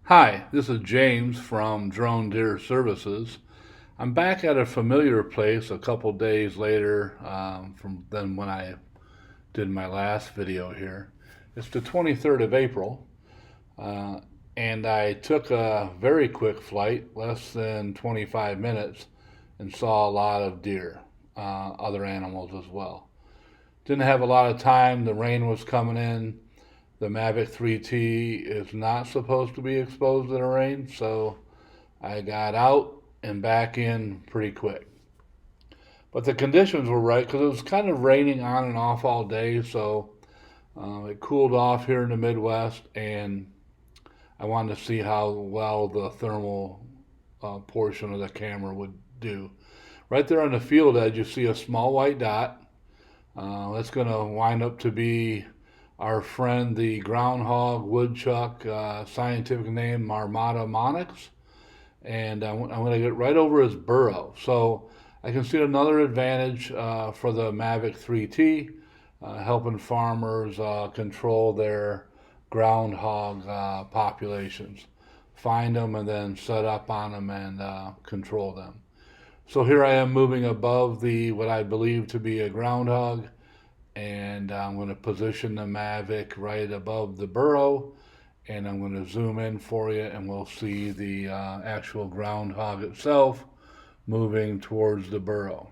Hi, this is James from Drone Deer Services. I'm back at a familiar place a couple days later from than when I did my last video here. It's the 23rd of April, uh, and I took a very quick flight, less than 25 minutes, and saw a lot of deer, other animals as well. Didn't have a lot of time. The rain was coming in. The Mavic 3T is not supposed to be exposed to the rain, so I got out and back in pretty quick. But the conditions were right because it was kind of raining on and off all day, so it cooled off here in the Midwest, and I wanted to see how well the thermal portion of the camera would do. Right there on the field edge, you see a small white dot. That's going to wind up to be our friend, the groundhog woodchuck, scientific name Marmota monix, and I'm going to get right over his burrow. So I can see another advantage for the Mavic 3T, helping farmers control their groundhog populations, find them and then set up on them and control them. So here I am moving above the what I believe to be a groundhog, and I'm going to position the Mavic right above the burrow, and I'm going to zoom in for you, and we'll see the actual groundhog itself moving towards the burrow.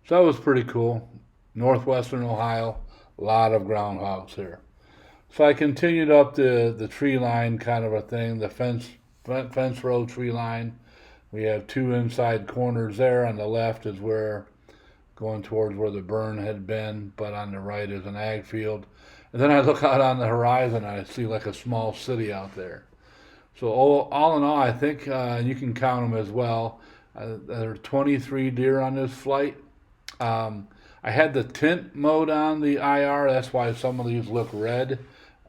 So that was pretty cool. Northwestern Ohio, a lot of groundhogs here. So I continued up the tree line kind of a thing, the fence row tree line. We have two inside corners there. On the left is where going towards where the burn had been, but on the right is an ag field. And then I look out on the horizon and I see like a small city out there. So all in all, I think you can count them as well. There are 23 deer on this flight. I had the tint mode on the IR. That's why some of these look red,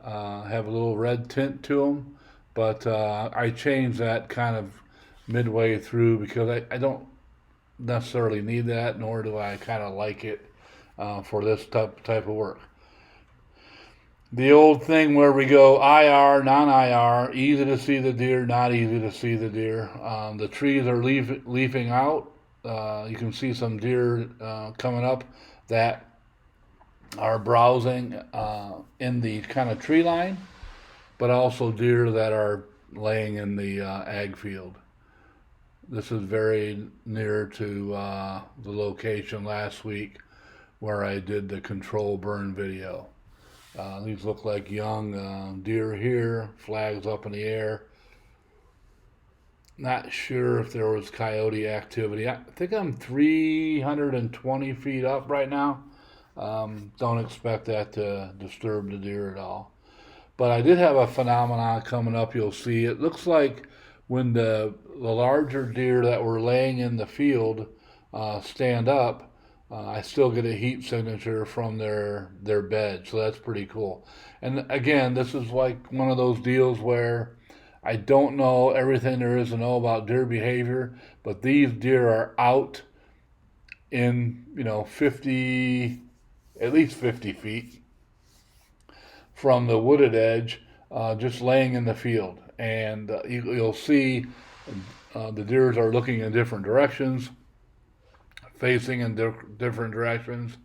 have a little red tint to them. But I changed that kind of midway through because I don't necessarily need that, nor do I kind of like it for this type of work. The old thing where we go IR, non-IR, easy to see the deer, not easy to see the deer. The trees are leafing out. You can see some deer coming up that are browsing in the kind of tree line, but also deer that are laying in the ag field. This is very near to the location last week where I did the control burn video. These look like young deer here, flags up in the air. Not sure if there was coyote activity. I think I'm 320 feet up right now. Don't expect that to disturb the deer at all. But I did have a phenomenon coming up. You'll see. It looks like when the larger deer that were laying in the field stand up, I still get a heat signature from their bed. So that's pretty cool. And again, this is like one of those deals where I don't know everything there is to know about deer behavior, but these deer are out in 50, at least 50 feet from the wooded edge, just laying in the field. And you'll see the deers are looking in different directions, facing in different directions,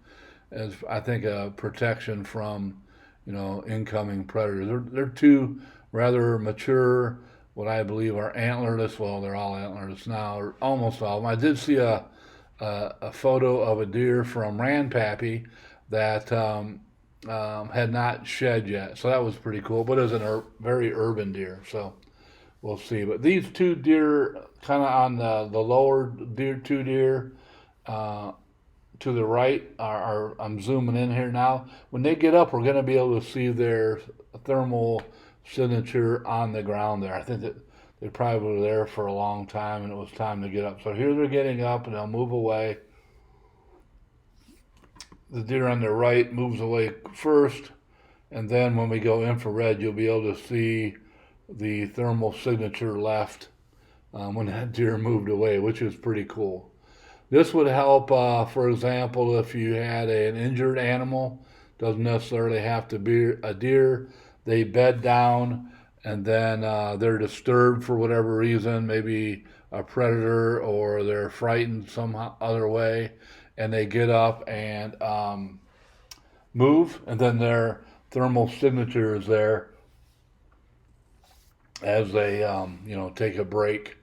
as I think a protection from incoming predators. They're two rather mature, what I believe are antlerless. Well, they're all antlerless now, or almost all of them. I did see a photo of a deer from Ranpappy that had not shed yet, so that was pretty cool. But it was a very urban deer, so we'll see. But these two deer, kind of on the lower two deer to the right, are I'm zooming in here now. When they get up, we're going to be able to see their thermal signature on the ground there. I think that they probably were there for a long time, and it was time to get up. So here they're getting up, and they'll move away. The deer on the right moves away first, and then when we go infrared, you'll be able to see the thermal signature left when that deer moved away, which is pretty cool. This would help, for example, if you had an injured animal. Doesn't necessarily have to be a deer. They bed down and then they're disturbed for whatever reason, maybe a predator, or they're frightened some other way, and they get up and move, and then their thermal signature is there as they take a break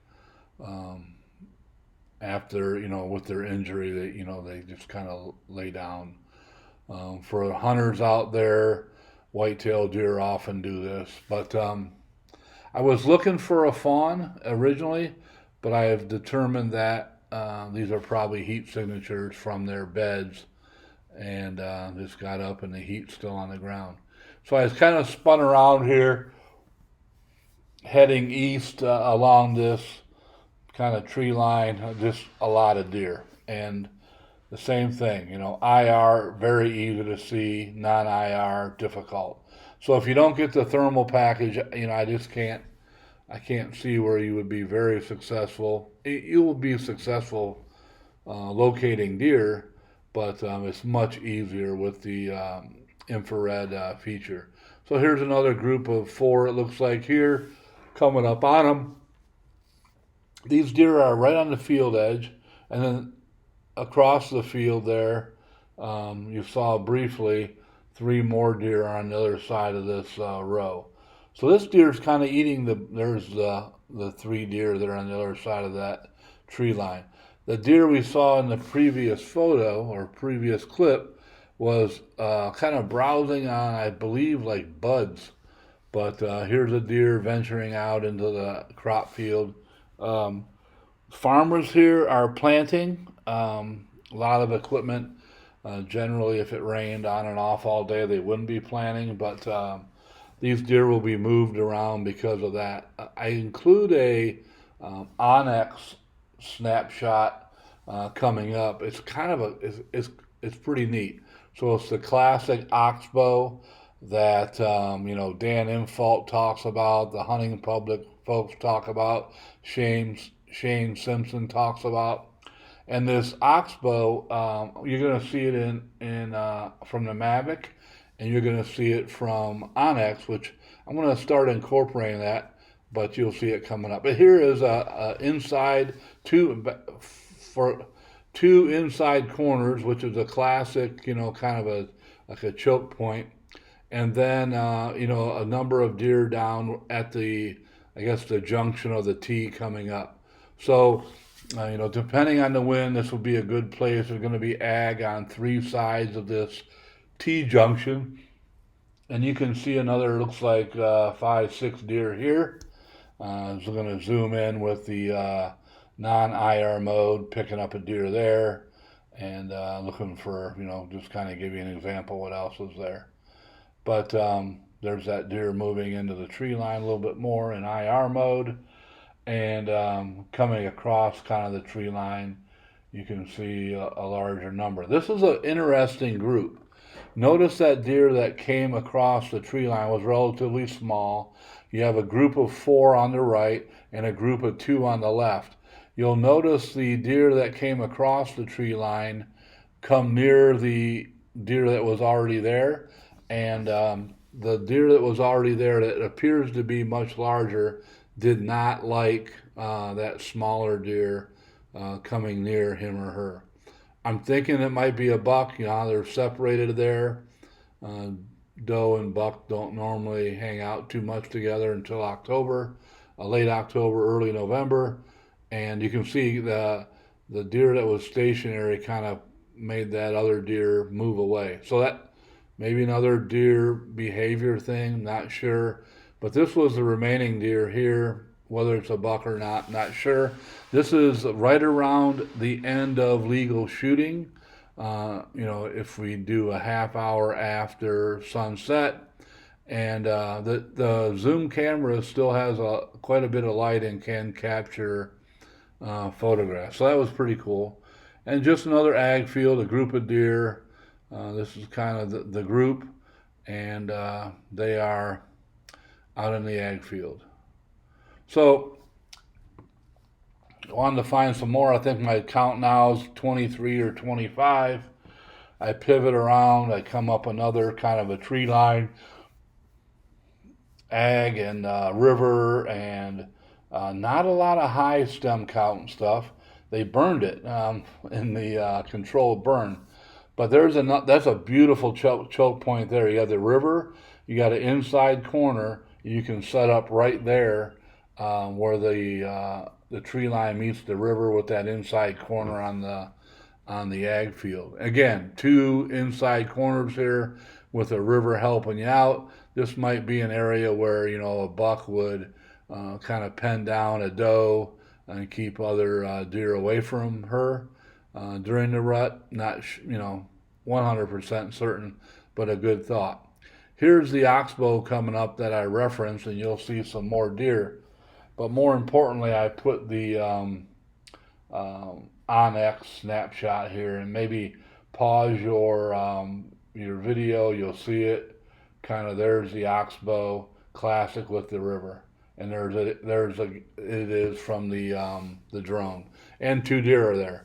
um, after with their injury. They just kind of lay down. For hunters out there, whitetail deer often do this, but I was looking for a fawn originally, but I have determined that these are probably heat signatures from their beds, and just got up and the heat's still on the ground. So I was kind of spun around here, heading east along this kind of tree line, just a lot of deer. And the same thing, IR, very easy to see, non-IR, difficult. So if you don't get the thermal package, I can't see where you would be very successful. You will be successful locating deer, but it's much easier with the infrared feature. So here's another group of 4, it looks like here, coming up on them. These deer are right on the field edge, and then across the field there, you saw briefly 3 more deer are on the other side of this row. So this deer is kind of eating there's the 3 deer that are on the other side of that tree line. The deer we saw in the previous photo or previous clip was kind of browsing on, I believe, like buds. But here's a deer venturing out into the crop field. Farmers here are planting. A lot of equipment. Generally, if it rained on and off all day, they wouldn't be planting, but these deer will be moved around because of that. I include a Onyx snapshot coming up. It's kind of it's pretty neat. So it's the classic oxbow that Dan Infalt talks about, the hunting public folks talk about, Shane Simpson talks about. And this oxbow, you're going to see it in from the Mavic, and you're going to see it from Onyx, which I'm going to start incorporating that, but you'll see it coming up. But here is a inside two inside corners, which is a classic, kind of like a choke point, and then a number of deer down at the junction of the T coming up. So. Depending on the wind, this will be a good place. There's going to be ag on 3 sides of this T junction. And you can see another, looks like 5, 6 deer here. So we're going to zoom in with the non-IR mode, picking up a deer there. And looking for, just kind of give you an example what else is there. But there's that deer moving into the tree line a little bit more in IR mode. And coming across kind of the tree line, you can see a larger number. This is an interesting group. Notice that deer that came across the tree line was relatively small. You have a group of 4 on the right and a group of 2 on the left. You'll notice the deer that came across the tree line come near the deer that was already there, and the deer that was already there that appears to be much larger did not like that smaller deer coming near him or her. I'm thinking it might be a buck. They're separated there. Doe and buck don't normally hang out too much together until October, late October, early November. And you can see the deer that was stationary kind of made that other deer move away. So that maybe another deer behavior thing, not sure. But this was the remaining deer here, whether it's a buck or not sure. This is right around the end of legal shooting. If we do a half hour after sunset, and the zoom camera still has quite a bit of light and can capture photographs. So that was pretty cool. And just another ag field, a group of deer. This is kind of the group, and they are out in the ag field. So I wanted to find some more. I think my count now is 23 or 25. I pivot around. I come up another kind of a tree line. ag and river, and not a lot of high stem count and stuff. They burned it in the controlled burn. But that's a beautiful choke point there. You got the river, you got an inside corner. You can set up right there where the tree line meets the river with that inside corner on the ag field. Again, two inside corners here with a river helping you out. This might be an area where a buck would kind of pen down a doe and keep other deer away from her during the rut. Not 100% certain, but a good thought. Here's the oxbow coming up that I referenced, and you'll see some more deer. But more importantly, I put the Onyx snapshot here, and maybe pause your video. You'll see it. Kind of there's the oxbow classic with the river, and it is from the drone, and two deer are there.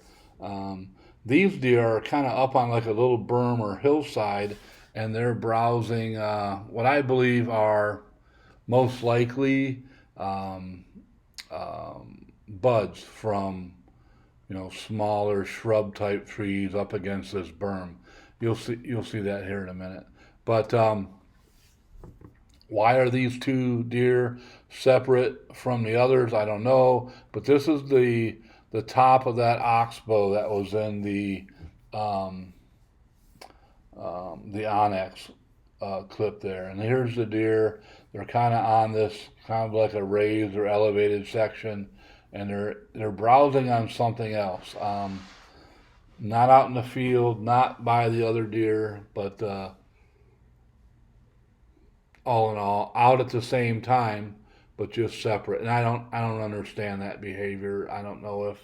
These deer are kind of up on like a little berm or hillside, and they're browsing what I believe are most likely buds from smaller shrub type trees up against this berm. You'll see that here in a minute. But why are these two deer separate from the others? I don't know. But this is the top of that oxbow that was in the Onyx clip there. And here's the deer. They're kind of on this kind of like a raised or elevated section, and they're browsing on something else. Not out in the field, not by the other deer, but all in all, out at the same time, but just separate. And I don't understand that behavior. I don't know if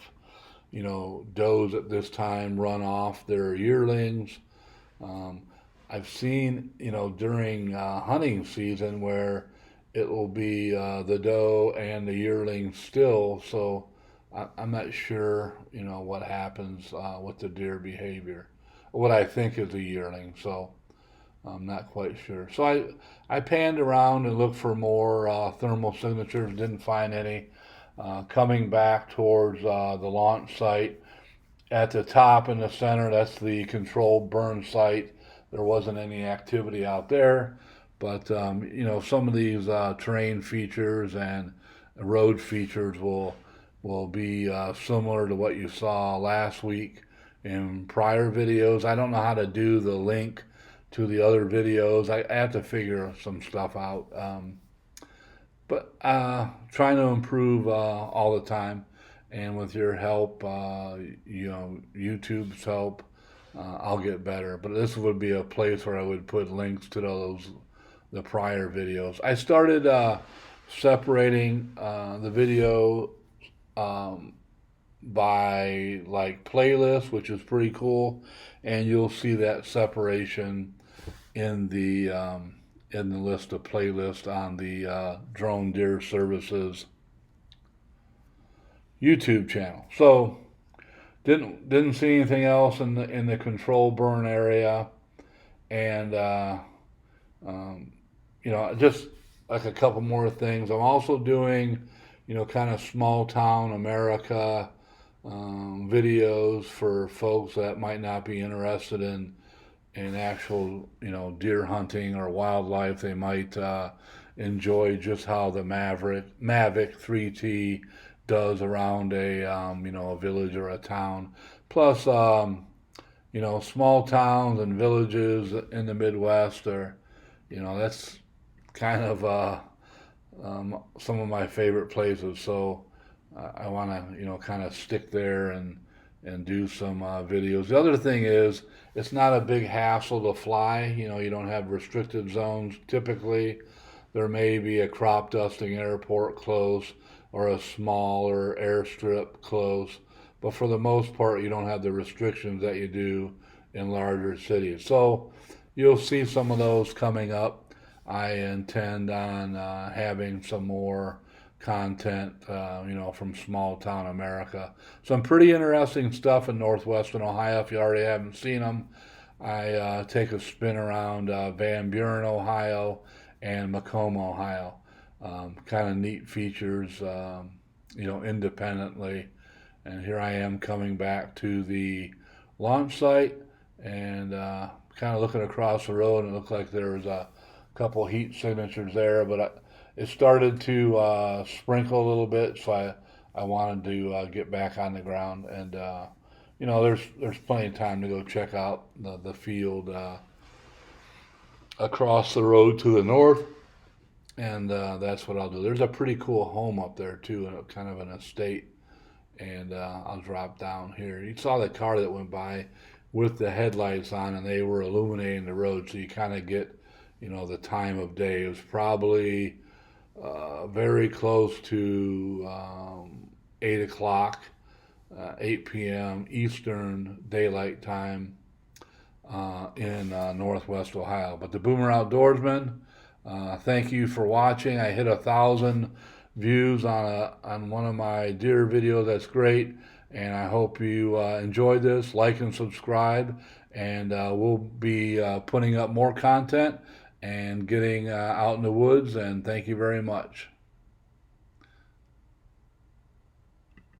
does at this time run off their yearlings. I've seen during hunting season where it will be the doe and the yearling still. So I'm not sure what happens with the deer behavior. What I think is a yearling. So I'm not quite sure. So I panned around and looked for more thermal signatures. Didn't find any. Coming back towards the launch site, at the top in the center, that's the controlled burn site. There wasn't any activity out there, but some of these terrain features and road features will be similar to what you saw last week in prior videos. I don't know how to do the link to the other videos. I have to figure some stuff out. But trying to improve all the time, and with your help, YouTube's help, I'll get better. But this would be a place where I would put links to the prior videos. I started separating the video by like playlist, which is pretty cool, and you'll see that separation in the list of playlists on the Drone Deer Services YouTube channel. So didn't see anything else in the control burn area, and just like a couple more things. I'm also doing kind of small town America videos for folks that might not be interested in actual deer hunting or wildlife. They might enjoy just how the Mavic 3T does around a village or a town. Plus small towns and villages in the Midwest are that's kind of some of my favorite places. So I want to kind of stick there and do some videos. The other thing is, it's not a big hassle to fly. You don't have restricted zones typically. There may be a crop dusting airport close or a smaller airstrip close, but for the most part, you don't have the restrictions that you do in larger cities. So you'll see some of those coming up. I intend on having some more content, from small town America. Some pretty interesting stuff in northwestern Ohio. If you already haven't seen them, I take a spin around Van Buren, Ohio, and Macomb, Ohio. Kind of neat features, independently. And here I am coming back to the launch site and kind of looking across the road, and it looked like there was a couple heat signatures there, but it started to sprinkle a little bit, so I wanted to get back on the ground, and there's plenty of time to go check out the field across the road to the north, and that's what I'll do. There's a pretty cool home up there too, kind of an estate, and I'll drop down here. You saw the car that went by with the headlights on, and they were illuminating the road, so you kind of get, the time of day. It was probably very close to 8 o'clock, 8 p.m. Eastern Daylight Time in Northwest Ohio. But the Boomer Outdoorsman, thank you for watching. I hit 1,000 views on one of my deer videos. That's great, and I hope you enjoyed this. Like and subscribe, and we'll be putting up more content and getting out in the woods. And thank you very much.